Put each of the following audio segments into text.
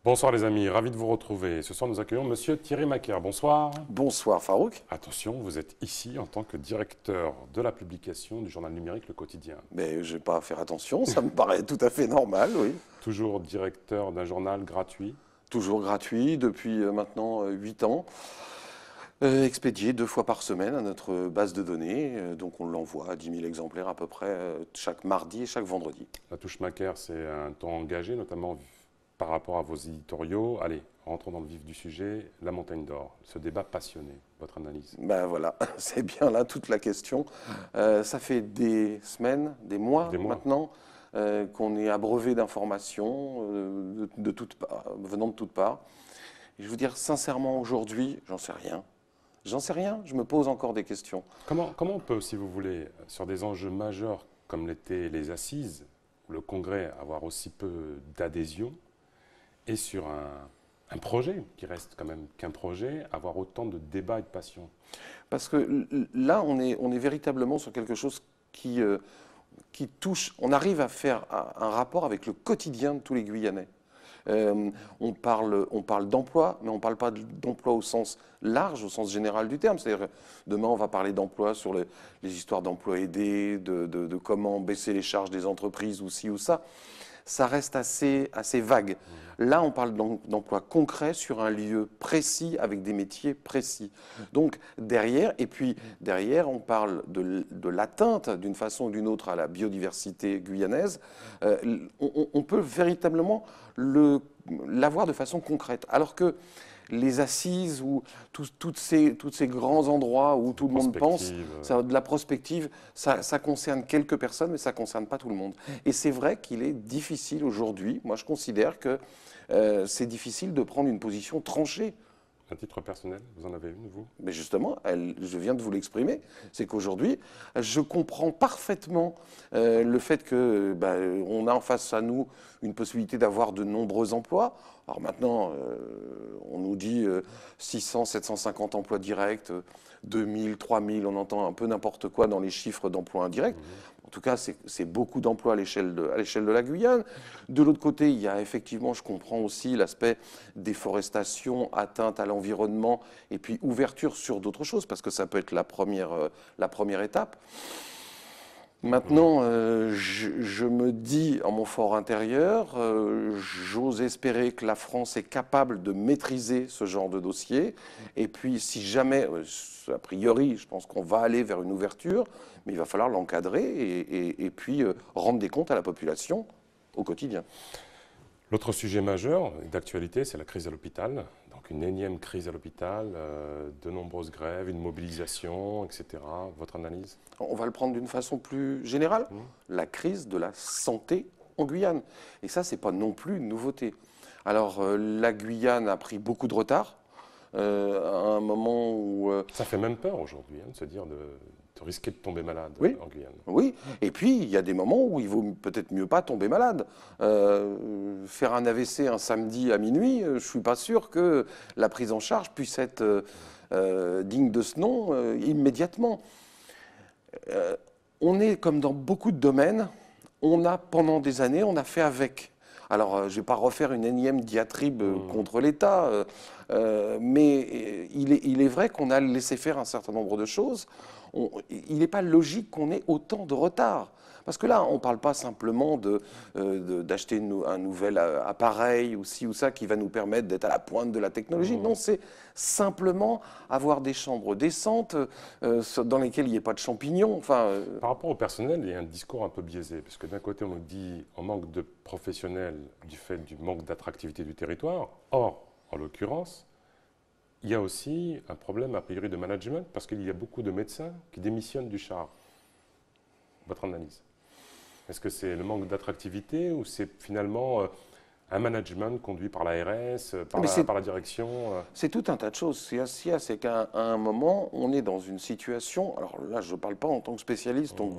Bonsoir les amis, ravi de vous retrouver. Ce soir nous accueillons Monsieur Thierry Macaire. Bonsoir. Bonsoir Farouk. Attention, vous êtes ici en tant que directeur de la publication du journal numérique Le Quotidien. Mais je n'ai pas à faire attention, ça me paraît tout à fait normal, oui. Toujours directeur d'un journal gratuit. Toujours gratuit depuis maintenant 8 ans. Expédié 2 fois par semaine à notre base de données. Donc on l'envoie à 10 000 exemplaires à peu près chaque mardi et chaque vendredi. La touche Macaire, c'est un ton engagé, notamment par rapport à vos éditoriaux. Allez, rentrons dans le vif du sujet. La montagne d'or, ce débat passionné, votre analyse. Ben voilà, c'est bien là toute la question. Ça fait des semaines, des mois maintenant qu'on est abreuvé d'informations venant de toutes parts. Et je veux dire sincèrement aujourd'hui, j'en sais rien. J'en sais rien, je me pose encore des questions. Comment on peut, si vous voulez, sur des enjeux majeurs comme l'étaient les assises, le Congrès, avoir aussi peu d'adhésion, et sur un projet qui reste quand même qu'un projet, avoir autant de débats et de passion? Parce que là, on est véritablement sur quelque chose qui touche, on arrive à faire un rapport avec le quotidien de tous les Guyanais. On parle d'emploi, mais on ne parle pas d'emploi au sens large, au sens général du terme. C'est-à-dire, demain, on va parler d'emploi sur les histoires d'emploi aidé, de comment baisser les charges des entreprises ou ci ou ça. Ça reste assez vague. Là, on parle d'emploi concret sur un lieu précis, avec des métiers précis. Donc, derrière, on parle de l'atteinte, d'une façon ou d'une autre, à la biodiversité guyanaise. On peut véritablement l'avoir de façon concrète. Alors que les assises ou tous ces grands endroits où tout le monde pense, de la prospective, ça concerne quelques personnes, mais ça ne concerne pas tout le monde. Et c'est vrai qu'il est difficile aujourd'hui, moi je considère que c'est difficile de prendre une position tranchée. À titre personnel, vous en avez une, vous? Mais justement, je viens de vous l'exprimer, c'est qu'aujourd'hui, je comprends parfaitement le fait que on a en face à nous une possibilité d'avoir de nombreux emplois. Alors maintenant, on nous dit 600, 750 emplois directs, 2000, 3000, on entend un peu n'importe quoi dans les chiffres d'emplois indirects. En tout cas, c'est beaucoup d'emplois à l'échelle de la Guyane. De l'autre côté, il y a effectivement, je comprends aussi l'aspect déforestation, atteinte à l'environnement, et puis ouverture sur d'autres choses, parce que ça peut être la première étape. Maintenant, je me dis en mon fort intérieur, j'ose espérer que la France est capable de maîtriser ce genre de dossier. Et puis, si jamais, a priori, je pense qu'on va aller vers une ouverture, mais il va falloir l'encadrer et puis rendre des comptes à la population au quotidien. L'autre sujet majeur d'actualité, c'est la crise à l'hôpital. Donc une énième crise à l'hôpital, de nombreuses grèves, une mobilisation, etc. Votre analyse? On va le prendre d'une façon plus générale. La crise de la santé en Guyane. Et ça, ce n'est pas non plus une nouveauté. Alors, la Guyane a pris beaucoup de retard. À un moment où... Ça fait même peur aujourd'hui, de se dire de risquer de tomber malade en Guyane. Oui, et puis il y a des moments où il vaut peut-être mieux pas tomber malade. Faire un AVC un samedi à minuit, je ne suis pas sûr que la prise en charge puisse être digne de ce nom immédiatement. On est comme dans beaucoup de domaines, pendant des années, on a fait avec. Alors, je ne vais pas refaire une énième diatribe contre l'État, mais il est vrai qu'on a laissé faire un certain nombre de choses. Il n'est pas logique qu'on ait autant de retard. Parce que là, on ne parle pas simplement d'acheter un nouvel appareil ou ci ou ça qui va nous permettre d'être à la pointe de la technologie. Non, c'est simplement avoir des chambres décentes dans lesquelles il n'y ait pas de champignons. Par rapport au personnel, il y a un discours un peu biaisé. Parce que d'un côté, on nous dit qu'on manque de professionnels du fait du manque d'attractivité du territoire. Or, en l'occurrence, il y a aussi un problème a priori de management parce qu'il y a beaucoup de médecins qui démissionnent du char. Votre analyse? Est-ce que c'est le manque d'attractivité ou c'est finalement un management conduit par l'ARS, par la direction? C'est tout un tas de choses. C'est qu'à un moment, on est dans une situation... Alors là, je ne parle pas en tant que spécialiste, donc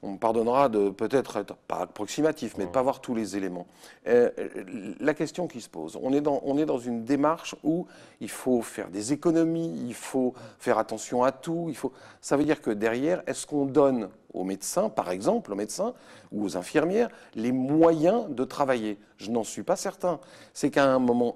on me pardonnera de peut-être être pas approximatif, mais de ne pas voir tous les éléments. La question qui se pose, on est dans une démarche où il faut faire des économies, il faut faire attention à tout. Ça veut dire que derrière, est-ce qu'on donne aux médecins, par exemple, aux médecins ou aux infirmières, les moyens de travailler. Je n'en suis pas certain. C'est qu'à un moment,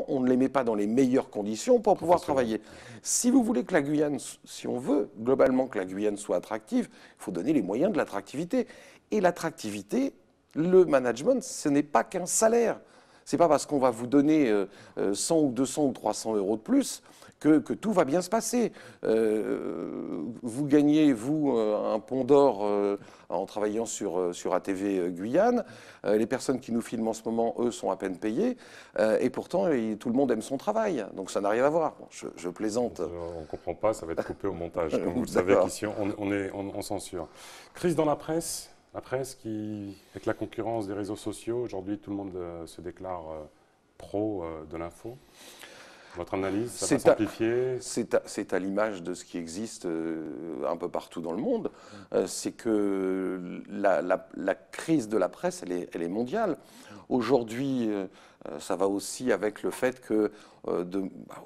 on ne les met pas dans les meilleures conditions pour pouvoir travailler. Si vous voulez que la Guyane, si on veut globalement que la Guyane soit attractive, il faut donner les moyens de l'attractivité. Et l'attractivité, le management, ce n'est pas qu'un salaire. Ce n'est pas parce qu'on va vous donner 100 ou 200 ou 300 euros de plus que tout va bien se passer. Vous gagnez, vous, un pont d'or en travaillant sur ATV Guyane. Les personnes qui nous filment en ce moment, eux, sont à peine payées. Et pourtant, tout le monde aime son travail. Donc ça n'a rien à voir. Bon, je plaisante. On ne comprend pas, ça va être coupé au montage. Comme vous le savez qu'ici, on censure. Crise dans la presse. La presse qui, avec la concurrence des réseaux sociaux, aujourd'hui tout le monde se déclare pro de l'info. Votre analyse, ça va s'amplifier? C'est à l'image de ce qui existe un peu partout dans le monde. C'est que la crise de la presse, elle est mondiale. Aujourd'hui, ça va aussi avec le fait que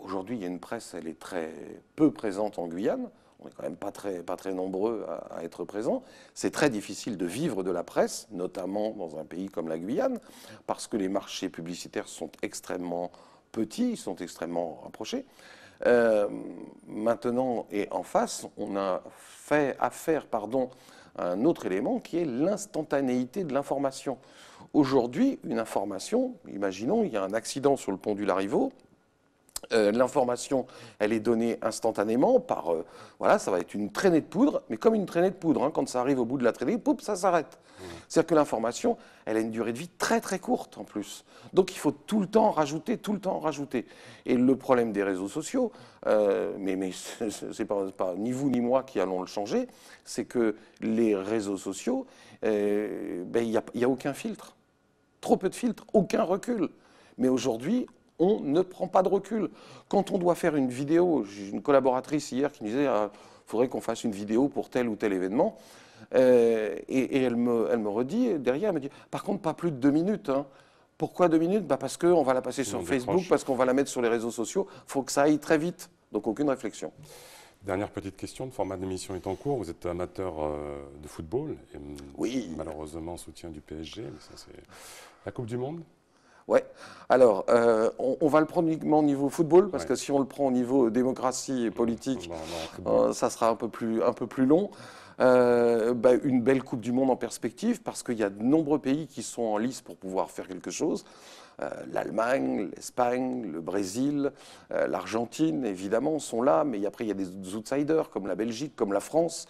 aujourd'hui, il y a une presse, elle est très peu présente en Guyane. On n'est quand même pas très nombreux à être présents. C'est très difficile de vivre de la presse, notamment dans un pays comme la Guyane, parce que les marchés publicitaires sont extrêmement petits, ils sont extrêmement rapprochés. Maintenant, et en face, on a fait affaire à un autre élément qui est l'instantanéité de l'information. Aujourd'hui, une information, imaginons, il y a un accident sur le pont du Larivot. L'information, elle est donnée instantanément par, voilà, ça va être une traînée de poudre, mais comme une traînée de poudre, hein, quand ça arrive au bout de la traînée, poup, ça s'arrête. C'est-à-dire que l'information, elle a une durée de vie très courte en plus. Donc il faut tout le temps rajouter, tout le temps rajouter. Et le problème des réseaux sociaux, mais c'est pas ni vous ni moi qui allons le changer, c'est que les réseaux sociaux, il n'y a aucun filtre. Trop peu de filtres, aucun recul. Mais aujourd'hui, on ne prend pas de recul. Quand on doit faire une vidéo, j'ai une collaboratrice hier qui me disait faudrait qu'on fasse une vidéo pour tel ou tel événement. Et elle me redit, derrière, elle me dit, par contre, pas plus de 2 minutes. Hein. Pourquoi 2 minutes? Parce qu'on va la passer sur Facebook, parce qu'on va la mettre sur les réseaux sociaux. Il faut que ça aille très vite. Donc aucune réflexion. Dernière petite question, le format de l'émission est en cours. Vous êtes amateur de football et oui. Malheureusement soutien du PSG. Mais ça, c'est la Coupe du Monde. Ouais. Alors, on va le prendre uniquement au niveau football, parce que si on le prend au niveau démocratie et politique, ça sera un peu plus long. Une belle Coupe du Monde en perspective, parce qu'il y a de nombreux pays qui sont en lice pour pouvoir faire quelque chose. L'Allemagne, l'Espagne, le Brésil, l'Argentine, évidemment, sont là, mais après, il y a des outsiders, comme la Belgique, comme la France,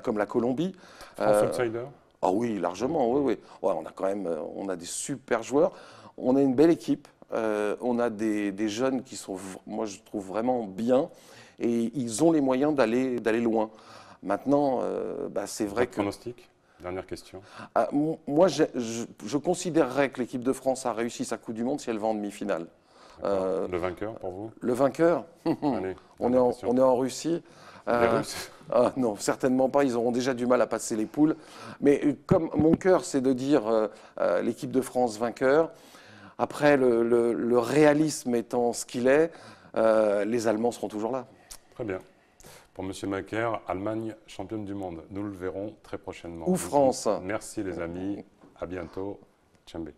comme la Colombie. France outsider? Ah oui, largement, oui. Ouais, on a des super joueurs. On a une belle équipe, on a des jeunes qui sont, moi je trouve vraiment bien, et ils ont les moyens d'aller loin. Maintenant, c'est vrai que... Pronostic? Dernière question. Moi, je considérerais que l'équipe de France a réussi sa Coupe du Monde si elle va en demi-finale. Le vainqueur pour vous? Le vainqueur Allez, on est en Russie. Les Russes? Non, certainement pas. Ils auront déjà du mal à passer les poules. Mais comme mon cœur, c'est de dire l'équipe de France vainqueur. Après, le réalisme étant ce qu'il est, les Allemands seront toujours là. Très bien. Pour M. Macaire, Allemagne championne du monde. Nous le verrons très prochainement. Ou France. Merci les amis. À bientôt. Tchambé.